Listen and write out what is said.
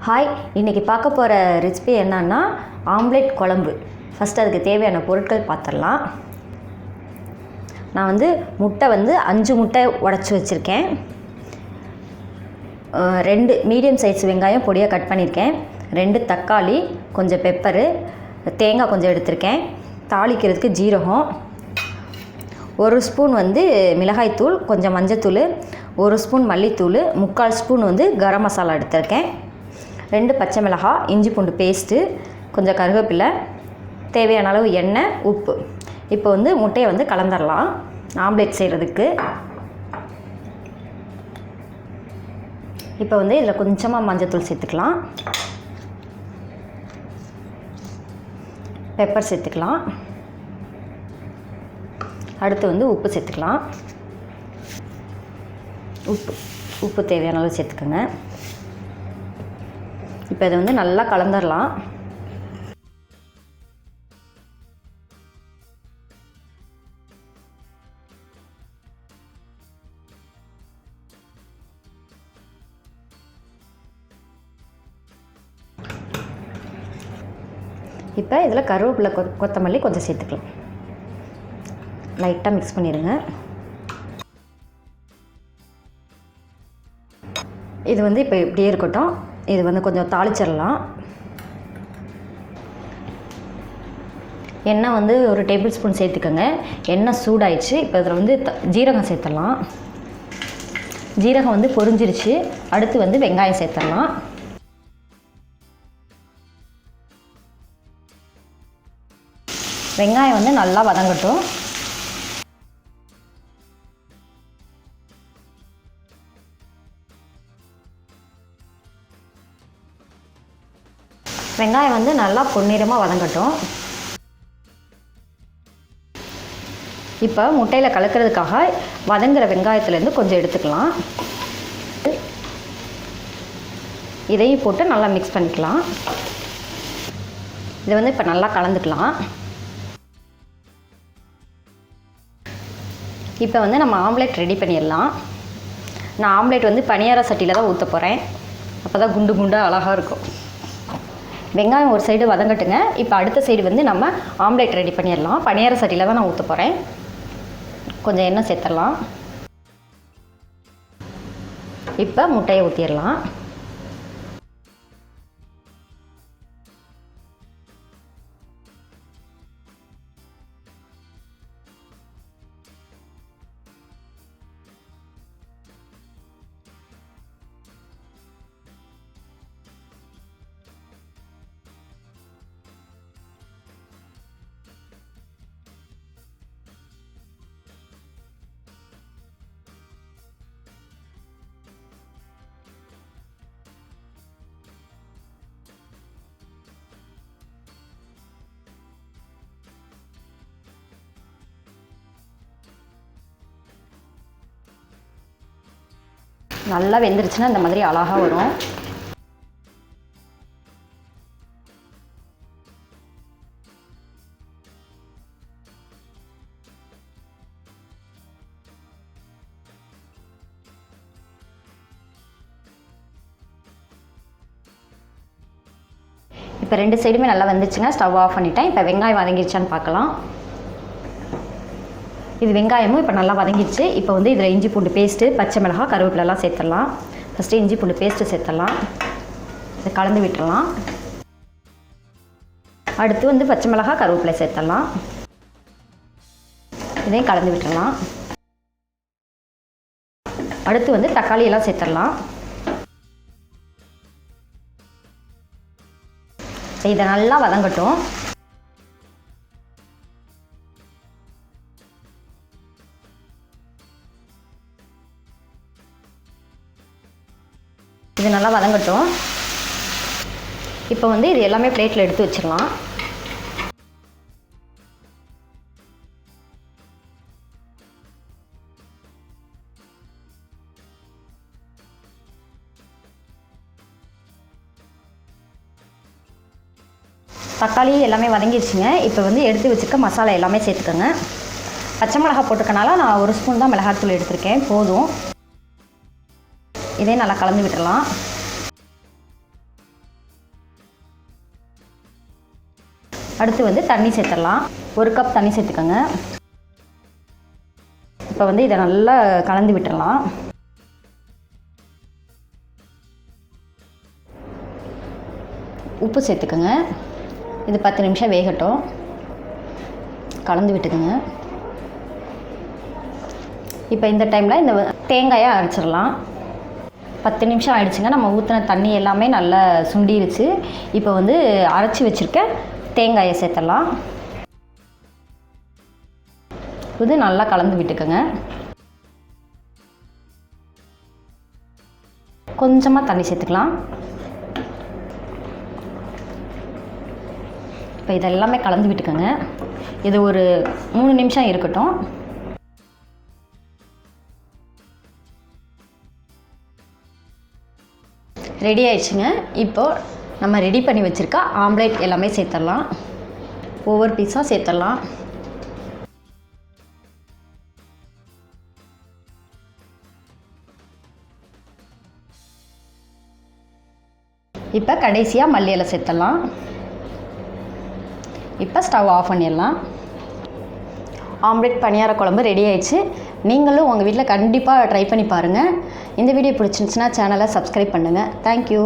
Hi, இன்றைக்கி பார்க்க போகிற ரெசிபி என்னன்னா ஆம்லெட் குழம்பு. ஃபஸ்ட்டு அதுக்கு தேவையான பொருட்கள் பார்த்துடலாம். நான் முட்டை 5 முட்டை உடச்சி வச்சுருக்கேன். 2 மீடியம் சைஸ் வெங்காயம் பொடியாக கட் பண்ணியிருக்கேன். 2 தக்காளி, கொஞ்சம் பெப்பரு, தேங்காய் கொஞ்சம் எடுத்திருக்கேன். தாளிக்கிறதுக்கு ஜீரகம், 1 ஸ்பூன் மிளகாய்த்தூள், கொஞ்சம் மஞ்சத்தூள், 1 ஸ்பூன் மல்லித்தூள், 3/4 ஸ்பூன் கரம் மசாலா எடுத்திருக்கேன். 2 பச்சை மிளகாய், இஞ்சி பூண்டு பேஸ்ட்டு, கொஞ்சம் கருவேப்பிலை, தேவையான அளவு எண்ணெய், உப்பு. இப்போ முட்டையை கலந்துடலாம் ஆம்லேட் செய்கிறதுக்கு. இப்போ இதில் கொஞ்சமாக மஞ்சத்தூள் சேர்த்துக்கலாம், பெப்பர் சேர்த்துக்கலாம், அடுத்து உப்பு சேர்த்துக்கலாம். உப்பு தேவையான அளவு சேர்த்துக்கோங்க. இப்போ இதை நல்லா கலந்துடலாம். இப்போ இதில் கருவேப்பிலை, கொத்தமல்லி கொஞ்சம் சேர்த்துக்கலாம். லைட்டாக மிக்ஸ் பண்ணிடுங்க. இது இப்போ இப்படியே இருக்கட்டும். இது கொஞ்சம் தாளிச்சிடலாம். எண்ணெய் 1 டேபிள் ஸ்பூன் சேர்த்துக்கோங்க. எண்ணெய் சூடாயிடுச்சு. இப்போ இதில் ஜீரகம் சேர்த்துடலாம். ஜீரகம் பொரிஞ்சிருச்சு. அடுத்து வெங்காயம் சேர்த்துடலாம். வெங்காயம் நல்லா வதங்கட்டும். வெங்காயம் நல்லா பொன்னிறமாக வதங்கட்டும். இப்போ முட்டையில் கலக்கிறதுக்காக வதங்குற வெங்காயத்துலேருந்து கொஞ்சம் எடுத்துக்கலாம். இதையும் போட்டு நல்லா மிக்ஸ் பண்ணிக்கலாம். இதை இப்போ நல்லா கலந்துக்கலாம். இப்போ நம்ம ஆம்லேட் ரெடி பண்ணிடலாம். நான் ஆம்லேட் பனியார சட்டியில் தான் ஊற்ற போகிறேன். அப்போ தான் குண்டு குண்டாக அழகாக இருக்கும். வெங்காயம் ஒரு சைடு வதங்கட்டுங்க. இப்போ அடுத்த சைடு நம்ம ஆம்லேட் ரெடி பண்ணிடலாம். பனியார சட்டியில் தான் நான் ஊற்ற போகிறேன். கொஞ்சம் எண்ணெய் சேர்த்துடலாம். இப்போ முட்டையை ஊற்றிடலாம். நல்லா வெந்துருச்சுன்னா இந்த மாதிரி அழகாக வரும். இப்போ 2 சைடுமே நல்லா வந்துச்சுங்க. ஸ்டவ் ஆஃப் பண்ணிட்டேன். இப்போ வெங்காயம் வதங்கிடுச்சான்னு பார்க்கலாம். இது வெங்காயமும் இப்போ நல்லா வதங்கிடுச்சு. இப்போ இதில் இஞ்சி பூண்டு பேஸ்ட்டு, பச்சை மிளகாய், கருவேப்பிலெல்லாம் சேர்த்துடலாம். ஃபஸ்ட்டு இஞ்சி பூண்டு பேஸ்ட்டு சேர்த்துடலாம். இதை கலந்து விட்டுடலாம். அடுத்து பச்சை மிளகாய், கருவேப்பிலை சேர்த்துடலாம். இதையும் கலந்து விட்டுடலாம். அடுத்து தக்காளியெல்லாம் சேர்த்துடலாம். இதை நல்லா வதங்கட்டும். இது நல்லா வதங்கட்டும். இப்போ இது எல்லாமே பிளேட்டில் எடுத்து வச்சிடலாம். தக்காளி எல்லாமே வதங்கிடுச்சுங்க. இப்போ எடுத்து வச்சுக்க மசாலா எல்லாமே சேர்த்துக்கோங்க. பச்சை மிளகாய் போட்டுக்கனால நான் 1 ஸ்பூன் தான் மிளகாய்த்தூள் எடுத்திருக்கேன், போதும். இதே நல்லா கலந்து விட்டுறலாம். அடுத்து வந்து தண்ணி சேர்த்துடலாம். 1 கப் தண்ணி சேர்த்துக்கோங்க. இப்போ வந்து இதை நல்லா கலந்து விட்டுடலாம். உப்பு சேர்த்துக்கோங்க. இது 10 நிமிஷம் வேகட்டும். கலந்து விட்டுக்குங்க. இப்போ இந்த டைமில் இந்த தேங்காயை அரைச்சிடலாம். 10 நிமிஷம் ஆயிடுச்சுங்க. நம்ம ஊற்றின தண்ணி எல்லாமே நல்லா சுண்டிருச்சு. இப்போ வந்து அரைச்சி வச்சுருக்க தேங்காயை சேர்த்துடலாம். இது நல்லா கலந்து விட்டுக்கோங்க. கொஞ்சமாக தண்ணி சேர்த்துக்கலாம். இப்போ இதெல்லாமே கலந்து விட்டுக்கோங்க. இது ஒரு 3 நிமிஷம் இருக்கட்டும். ரெடி ஆயிடுச்சுங்க. இப்போது நம்ம ரெடி பண்ணி வச்சுருக்க ஆம்லேட் எல்லாமே சேர்த்துடலாம். ஒவ்வொரு பீஸாக சேர்த்துடலாம். இப்போ கடைசியாக மல்லி இலை சேர்த்துடலாம். இப்போ ஸ்டவ் ஆஃப் பண்ணிடலாம். ஆம்லேட் பணியார குழம்பு ரெடி ஆயிடுச்சு. நீங்களும் உங்கள் வீட்டில் கண்டிப்பாக ட்ரை பண்ணி பாருங்கள். இந்த வீடியோ பிடிச்சிருந்துச்சுன்னா சேனலை சப்ஸ்கிரைப் பண்ணுங்கள். தேங்க்யூ.